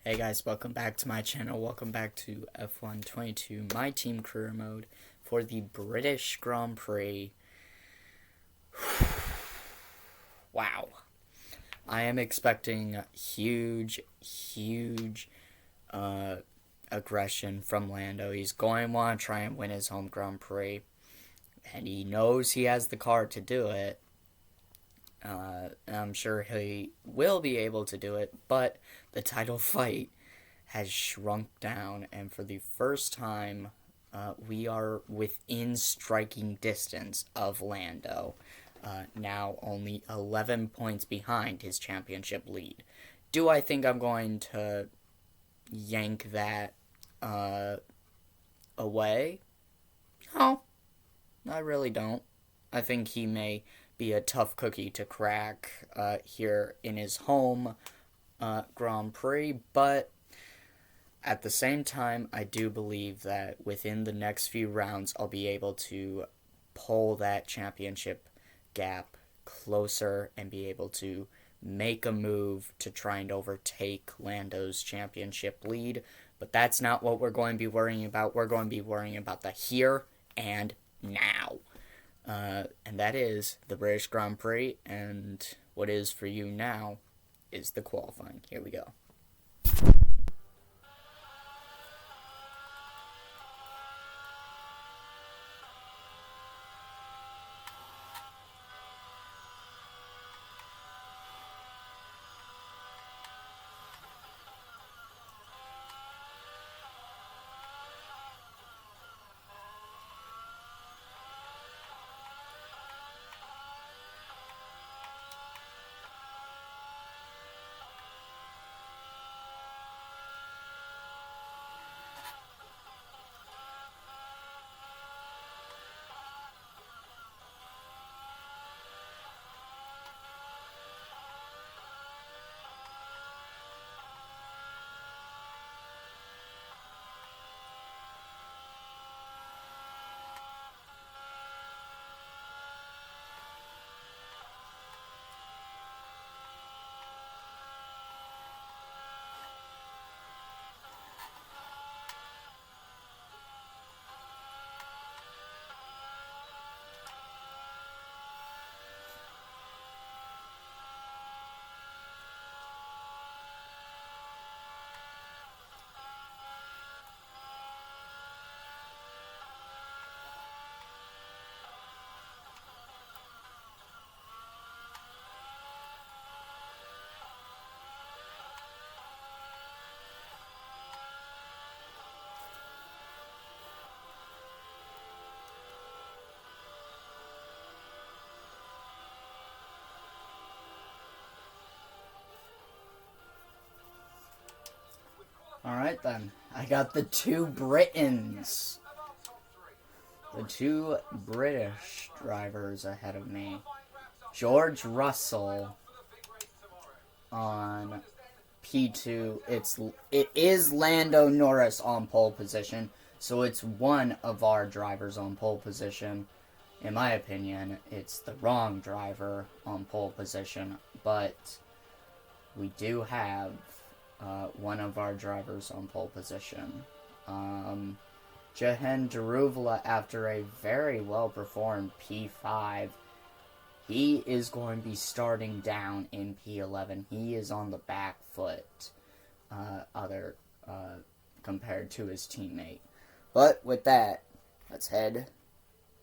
Hey guys, welcome back to my channel. Welcome back to F1 22, my team career mode for the British Grand Prix. Wow. I am expecting huge aggression from Lando. He's going to want to try and win his home Grand Prix, and he knows he has the car to do it. I'm sure he will be able to do it, but the title fight has shrunk down, and for the first time, we are within striking distance of Lando. Now only 11 points behind his championship lead. Do I think I'm going to yank that away? No, I really don't. I think he may be a tough cookie to crack here in his home Grand Prix, but at the same time, I do believe that within the next few rounds, I'll be able to pull that championship gap closer and be able to make a move to try and overtake Lando's championship lead. But that's not what we're going to be worrying about. We're going to be worrying about the here and now. And that is the British Grand Prix, and what is for you now is the qualifying. Here we go. Alright then, I got the two Britons. The two British drivers ahead of me. George Russell on P2. It is Lando Norris on pole position, so it's one of our drivers on pole position. In my opinion, it's the wrong driver on pole position, but we do have one of our drivers on pole position. Jehan Daruvala, after a very well-performed P5, he is going to be starting down in P11. He is on the back foot, compared to his teammate. But with that, let's head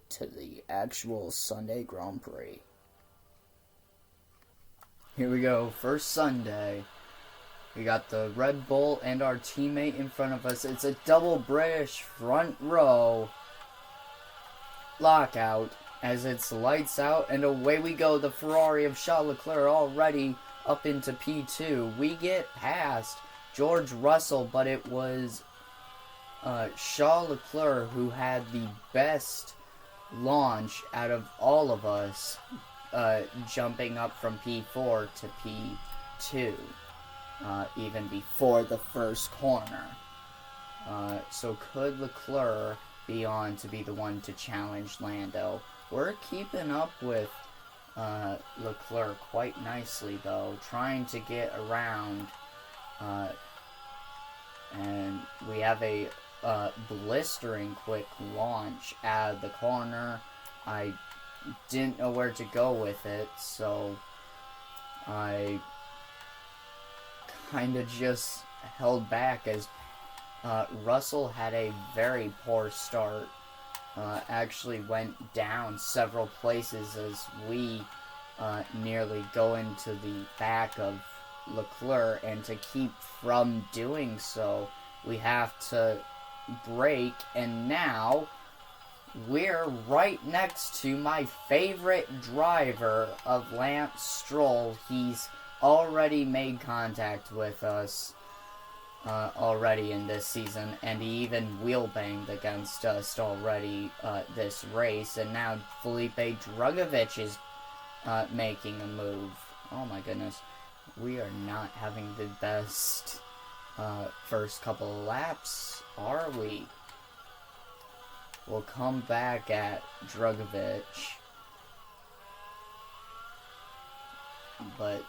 to the actual Sunday Grand Prix. Here we go, first Sunday. We got the Red Bull and our teammate in front of us. It's a double British front row lockout as it's lights out, and away we go. The Ferrari of Charles Leclerc already up into P2. We get past George Russell, but it was Charles Leclerc who had the best launch out of all of us, jumping up from P4 to P2. Even before the first corner. So could Leclerc be on to be the one to challenge Lando? We're keeping up with Leclerc quite nicely, though, trying to get around And we have a blistering quick launch out of the corner. I didn't know where to go with it, so I kind of just held back as Russell had a very poor start. Actually went down several places as we nearly go into the back of Leclerc, and to keep from doing so, we have to brake, and now we're right next to my favorite driver of Lance Stroll. He's already made contact with us already in this season, and he even wheel banged against us already this race, and now Felipe Drugovich is making a move. Oh my goodness. We are not having the best first couple of laps, are we? We'll come back at Drugovich. But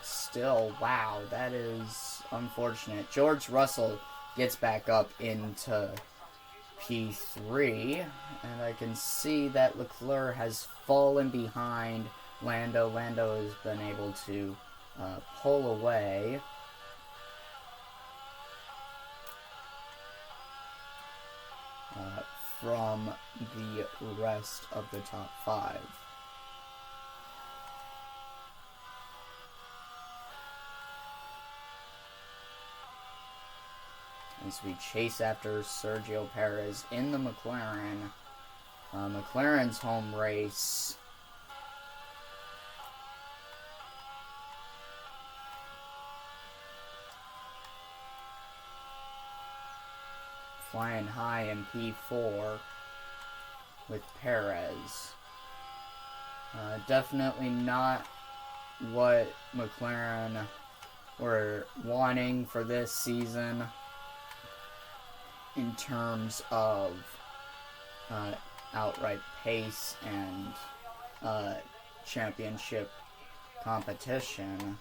still, wow, that is unfortunate. George Russell gets back up into P3, and I can see that Leclerc has fallen behind Lando. Lando has been able to pull away. From the rest of the top five. As we chase after Sergio Perez in the McLaren. McLaren's home race. Flying high in P4 with Perez. Definitely not what McLaren were wanting for this season in terms of outright pace and championship competition.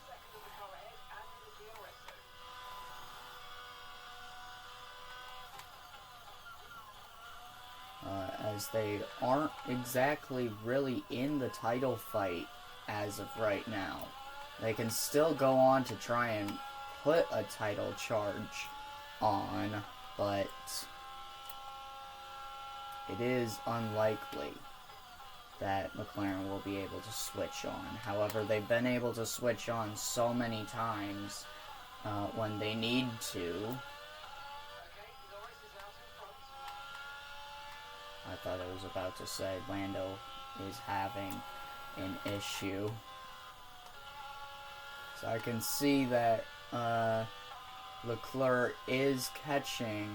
As they aren't exactly really in the title fight as of right now. They can still go on to try and put a title charge on, but it is unlikely that McLaren will be able to switch on. However, they've been able to switch on so many times when they need to. I thought I was about to say Lando is having an issue. So I can see that Leclerc is catching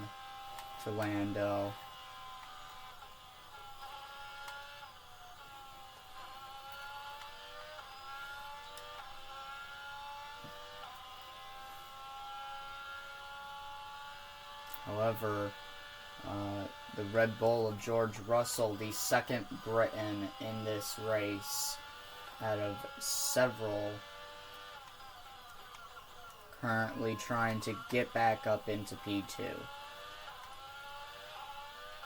to Lando. However, the Red Bull of George Russell, the second Briton in this race out of several, currently trying to get back up into P2.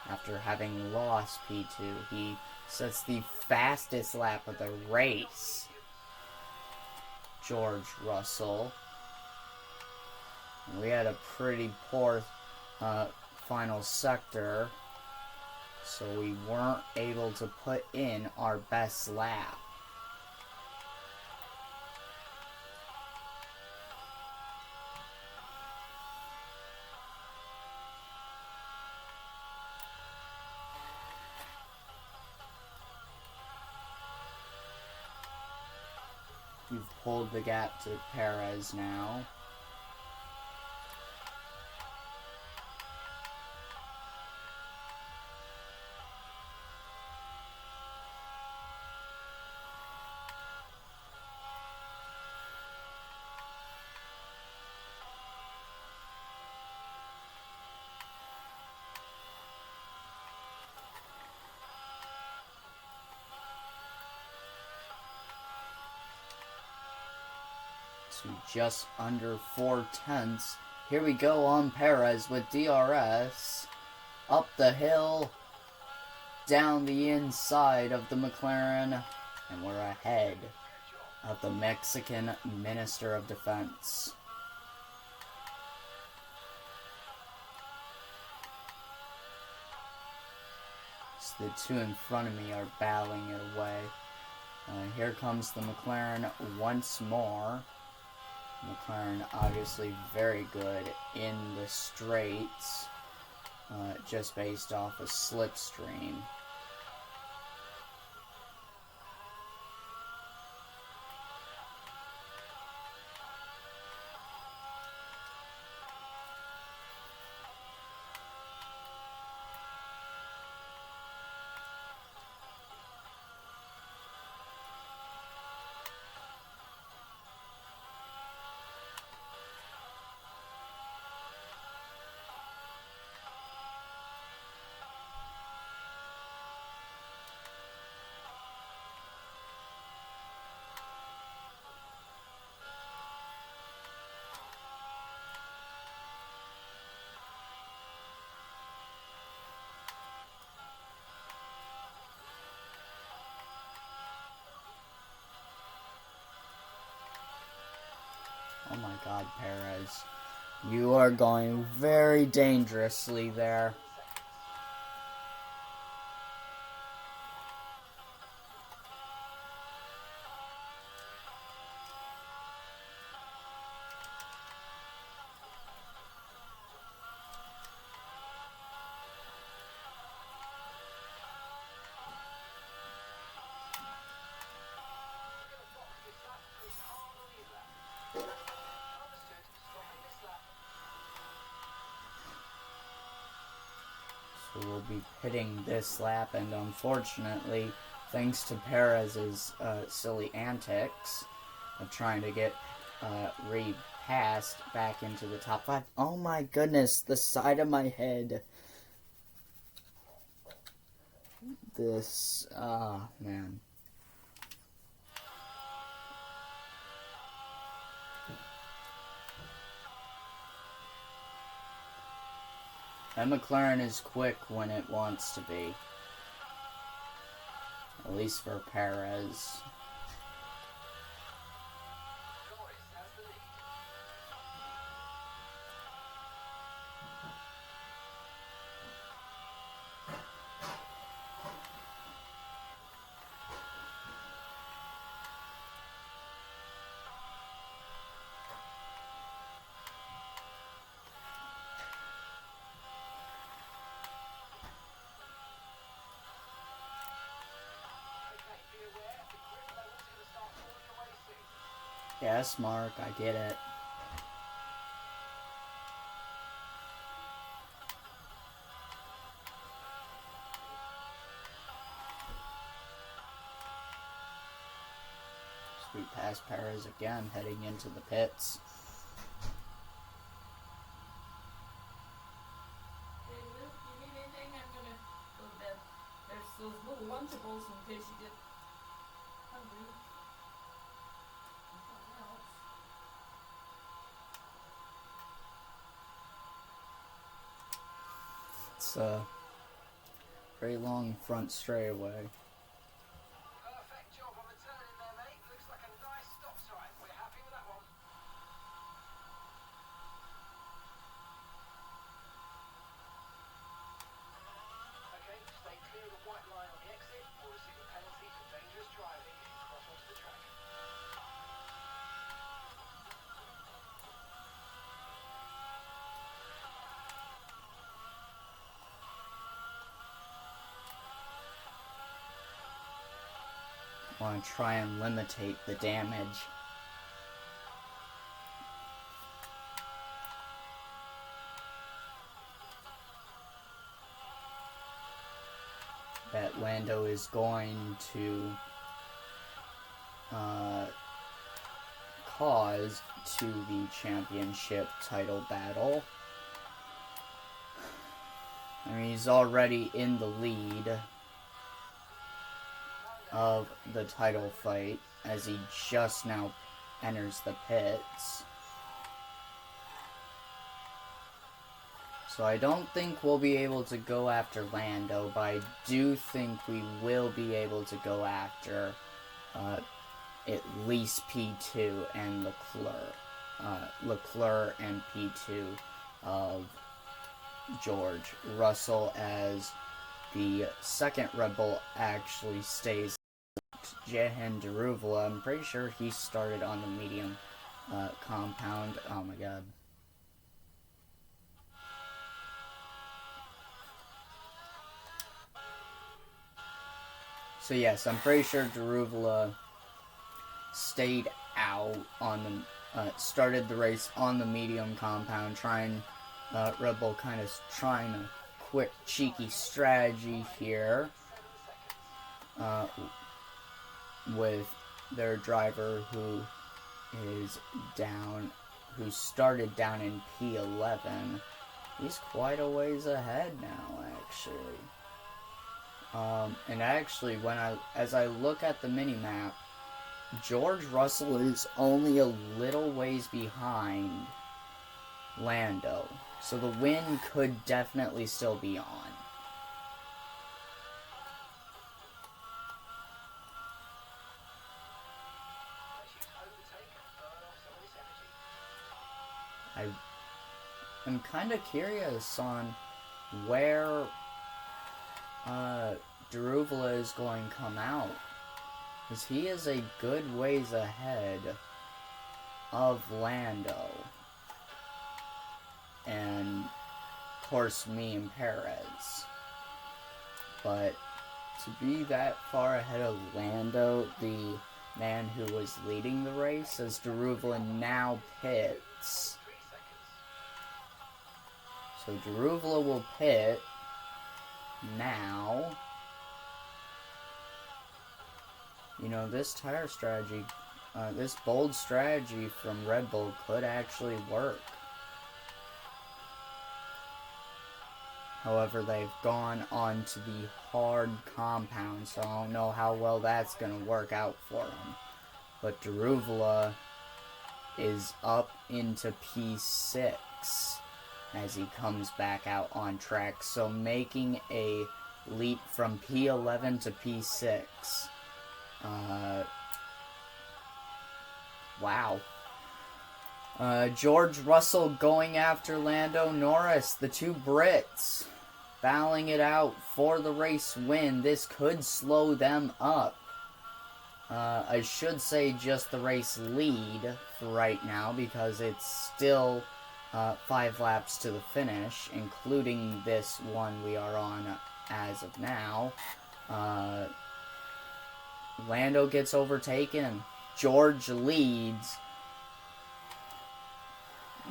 After having lost P2, he sets the fastest lap of the race. George Russell. We had a pretty poor final sector, so we weren't able to put in our best lap. You've pulled the gap to Perez now. To just under 4/10 Here we go on Perez with DRS. Up the hill, down the inside of the McLaren, and we're ahead of the Mexican Minister of Defense. So the two in front of me are battling it away. Here comes the McLaren once more. McLaren obviously very good in the straights, just based off of slipstream. Oh my god, Perez. You are going very dangerously there. So we'll be pitting this lap, and unfortunately, thanks to Perez's silly antics of trying to get repassed back into the top 5. Oh my goodness, the side of my head. This, man. And McLaren is quick when it wants to be. At least for Perez. Yes, Mark, I get it. Sweet pass Perez again, heading into the pits. Those little Lunchables in case you get hungry. It's a very long front straightaway. Perfect job on the turn in there, mate. Looks like a nice stop time. We're happy with that one. Okay, stay clear of the white line on the exit or receive a penalty for dangerous driving if you cross onto the track. I want to try and limitate the damage. That Lando is going to cause to the championship title battle. I mean, he's already in the lead of the title fight as he just now enters the pits. So I don't think we'll be able to go after Lando, but I do think we will be able to go after at least P2 and Leclerc. Leclerc and P2 of George Russell, as the second Red Bull actually stays. Jehan Daruvala, I'm pretty sure he started on the medium compound. Oh my god. So yes, I'm pretty sure Daruvala stayed out on the started the race on the medium compound, Red Bull kind of trying a quick cheeky strategy here with their driver who is down, who started down in P11. He's quite a ways ahead now, actually. And actually, as I look at the mini-map, George Russell is only a little ways behind Lando. So the win could definitely still be on. I'm kind of curious on where Daruvala is going to come out, because he is a good ways ahead of Lando and, of course, me and Perez. But to be that far ahead of Lando, the man who was leading the race, as Daruvala now pits. So Daruvala will pit now. You know, this tire strategy, this bold strategy from Red Bull could actually work. However, they've gone on to the hard compound, so I don't know how well that's going to work out for them. But Daruvala is up into P6 as he comes back out on track, so making a leap from P11 to P6. Wow. George Russell going after Lando Norris, the two Brits battling it out for the race win. This could slow them up. I should say just the race lead for right now, because it's still 5 laps to the finish, including this one we are on as of now. Lando gets overtaken. George leads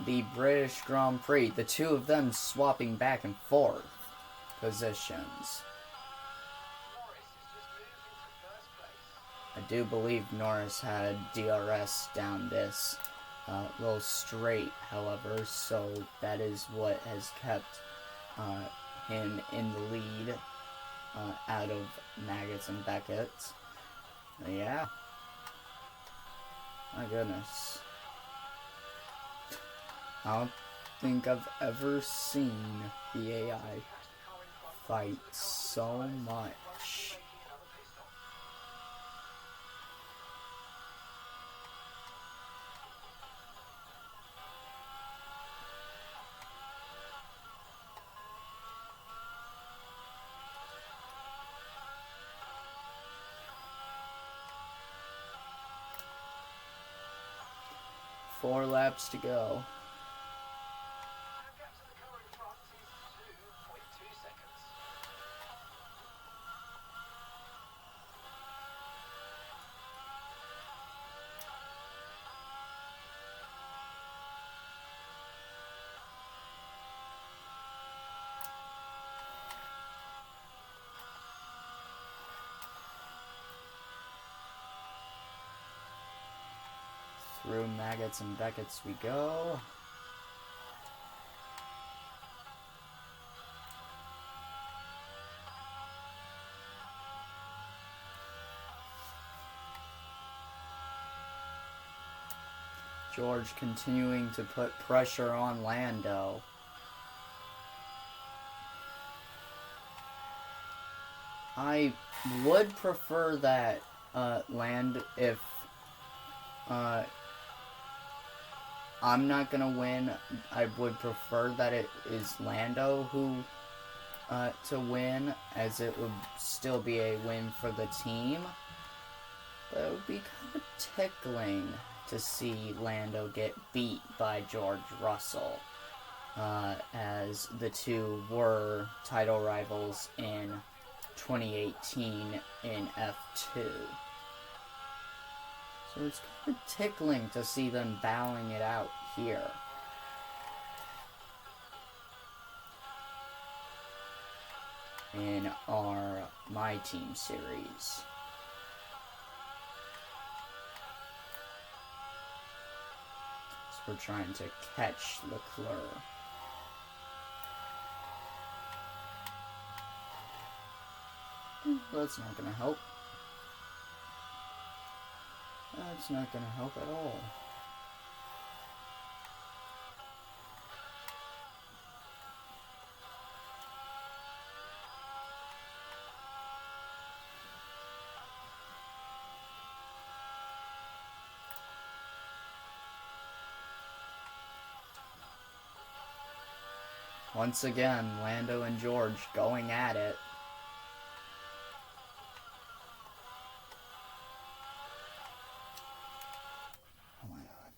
the British Grand Prix. The two of them swapping back and forth positions. I do believe Norris had DRS down this little straight, however, so that is what has kept him in the lead out of Maggots and Beckett. Yeah. My goodness. I don't think I've ever seen the AI fight so much. Four laps to go. Through Maggots and Becketts we go. George continuing to put pressure on Lando. I would prefer that land if I'm not gonna win. I would prefer that it is Lando who to win, as it would still be a win for the team. But it would be kind of tickling to see Lando get beat by George Russell, as the two were title rivals in 2018 in F2. So it's kind of tickling to see them battling it out here. In our My Team series. So we're trying to catch Leclerc. That's not gonna help. That's not gonna help at all. Once again, Lando and George going at it. Oh my god.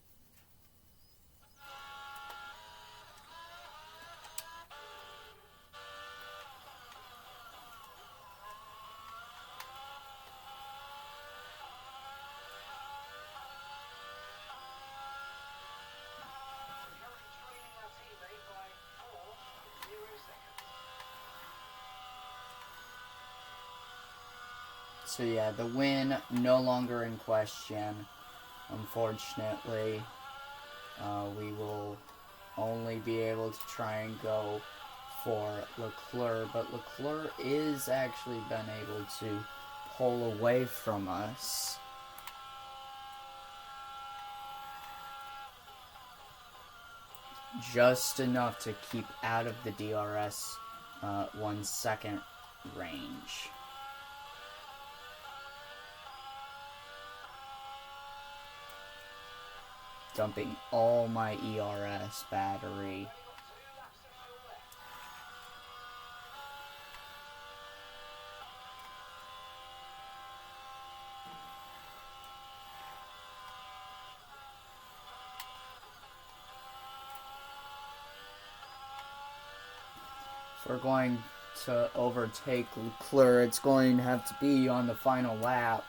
Currently trailing our teammate by 4.0 seconds. So yeah, the win no longer in question. Unfortunately, we will only be able to try and go for Leclerc, but Leclerc is actually been able to pull away from us. Just enough to keep out of the DRS 1 second range. Dumping all my ERS battery. If we're going to overtake Leclerc, it's going to have to be on the final lap.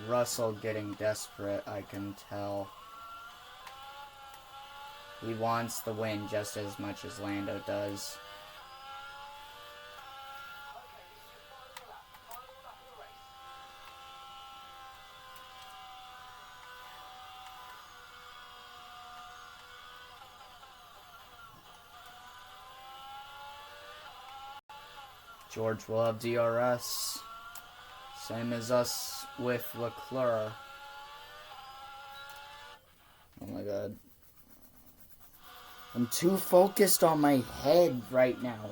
Russell getting desperate, I can tell. He wants the win just as much as Lando does. Okay, this is your final lap of the race. George will have DRS. Same as us with Leclerc. Oh my god. I'm too focused on my head right now.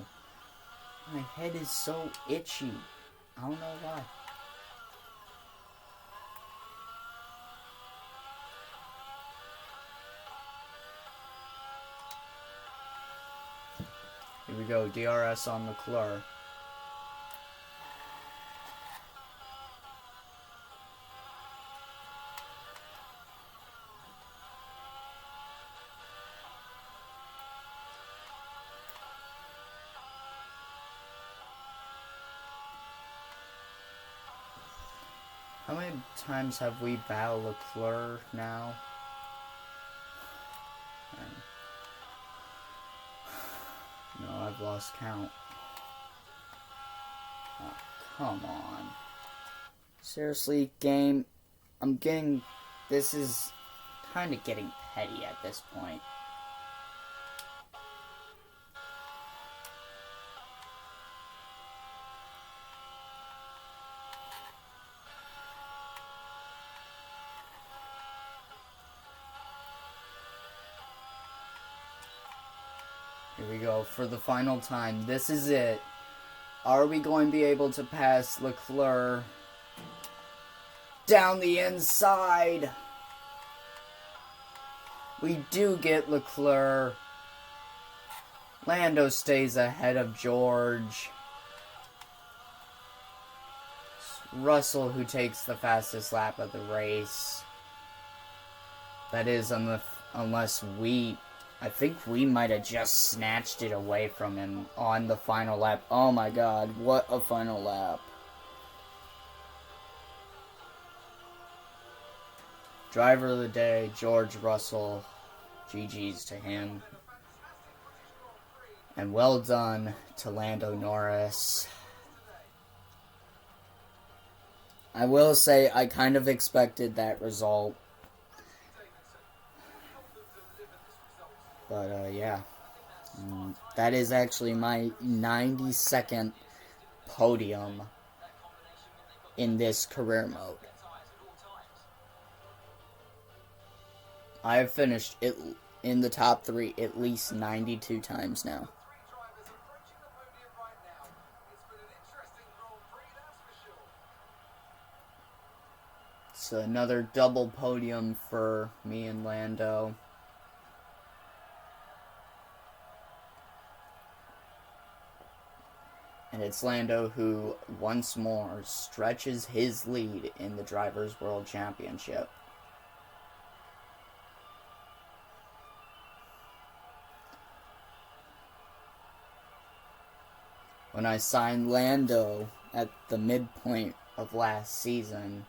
My head is so itchy. I don't know why. Here we go, DRS on Leclerc. How many times have we battled Leclerc now? No, I've lost count. Oh, come on. Seriously, game, this is kind of getting petty at this point. Here we go for the final time. This is it. Are we going to be able to pass Leclerc down the inside? We do get Leclerc. Lando stays ahead of George. It's Russell who takes the fastest lap of the race. That is, unless we... I think we might have just snatched it away from him on the final lap. Oh my god, what a final lap. Driver of the day, George Russell. GG's to him. And well done to Lando Norris. I will say I kind of expected that result. But, yeah. That is actually my 92nd podium in this career mode. I have finished it in the top 3 at least 92 times now. So another double podium for me and Lando. And it's Lando who, once more, stretches his lead in the Drivers' World Championship. When I signed Lando at the midpoint of last season,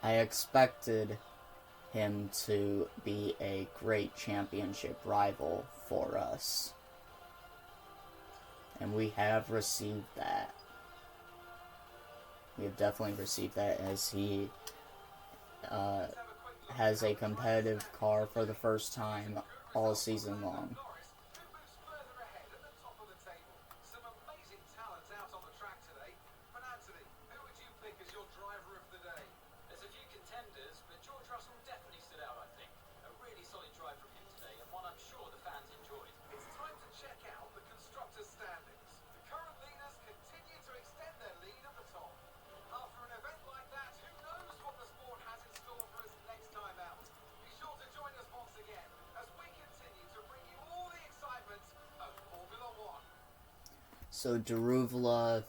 I expected him to be a great championship rival for us. And we have received that. We have definitely received that, as he has a competitive car for the first time all season long. So Daruvla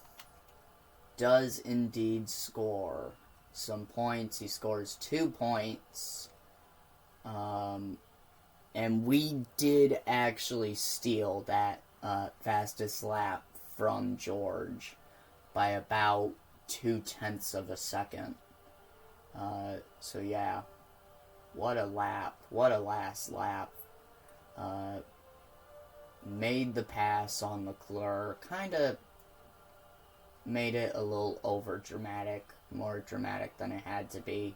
does indeed score some points. He scores 2 points. And we did actually steal that fastest lap from George by about 0.2 of a second. So yeah, what a lap. What a last lap. Made the pass on Leclerc, kind of made it a little over dramatic, more dramatic than it had to be.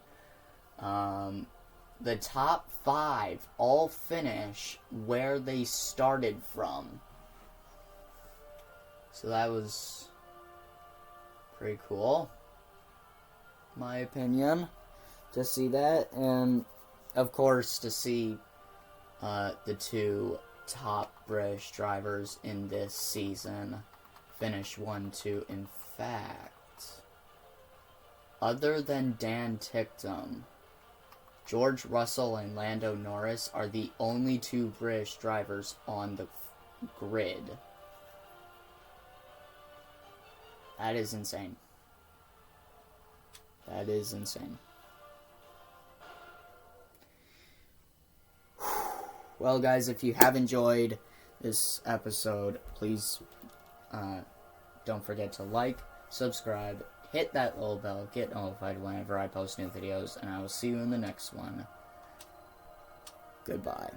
The top 5 all finish where they started from. So that was pretty cool, in my opinion, to see that. And, of course, to see the 2 top British drivers in this season finish 1-2. In fact, other than Dan Ticktum, George Russell and Lando Norris are the only 2 British drivers on the grid. That is insane. That is insane. Well, guys, if you have enjoyed this episode, please don't forget to like, subscribe, hit that little bell, get notified whenever I post new videos, and I will see you in the next one. Goodbye.